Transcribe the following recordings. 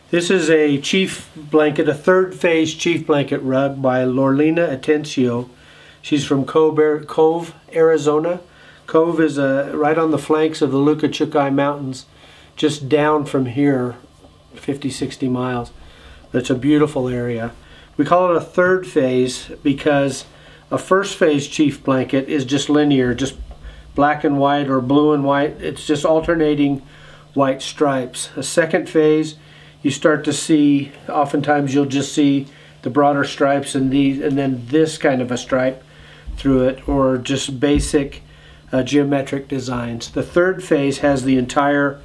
This is a chief blanket, a third phase chief blanket rug by Lorlina Atencio. She's from Cove, Arizona. Cove is right on the flanks of the Lukachukai Mountains, just down from here, 50-60 miles. It's a beautiful area. We call it a third phase because a first phase chief blanket is just linear, just black and white or blue and white. It's just alternating white stripes. A second phase, you start to see, oftentimes you'll just see the broader stripes and then this kind of a stripe through it, or just basic geometric designs. The third phase has the entire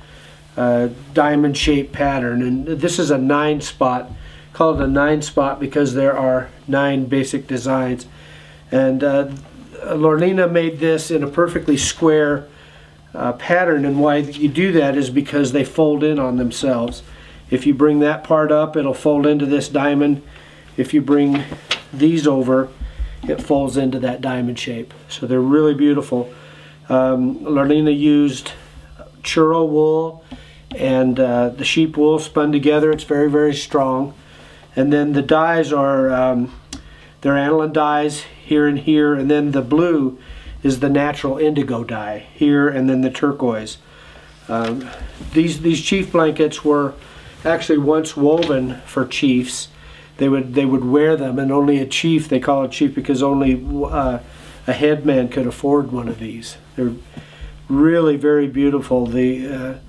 diamond shaped pattern, and this is a 9-spot. Call it a 9-spot because there are 9 basic designs. And Lorlina made this in a perfectly square pattern, and why you do that is because they fold in on themselves. If you bring that part up, it'll fold into this diamond. If you bring these over, it folds into that diamond shape. So they're really beautiful. Lorlina used churro wool and the sheep wool spun together. It's very, very strong. And then the dyes are, they're aniline dyes here and here, and then the blue is the natural indigo dye here, and then the turquoise. These chief blankets were actually once woven for chiefs. They would wear them, and only a chief, they call it chief because only a headman could afford one of these. They're really very beautiful. The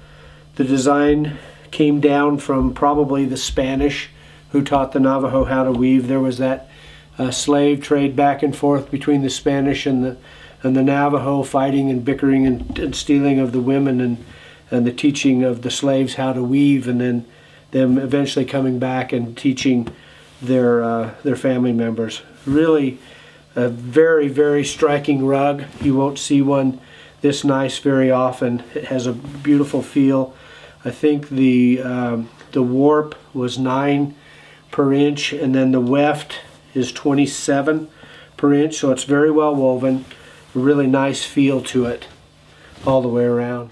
design came down from probably the Spanish, who taught the Navajo how to weave. There was that slave trade back and forth between the Spanish and the Navajo, fighting and bickering and stealing of the women, and the teaching of the slaves how to weave, and then them eventually coming back and teaching their family members. Really a very, very striking rug. You won't see one this nice very often. It has a beautiful feel. I think the warp was 9 per inch, and then the weft is 27 per inch, so it's very well woven. A really nice feel to it all the way around.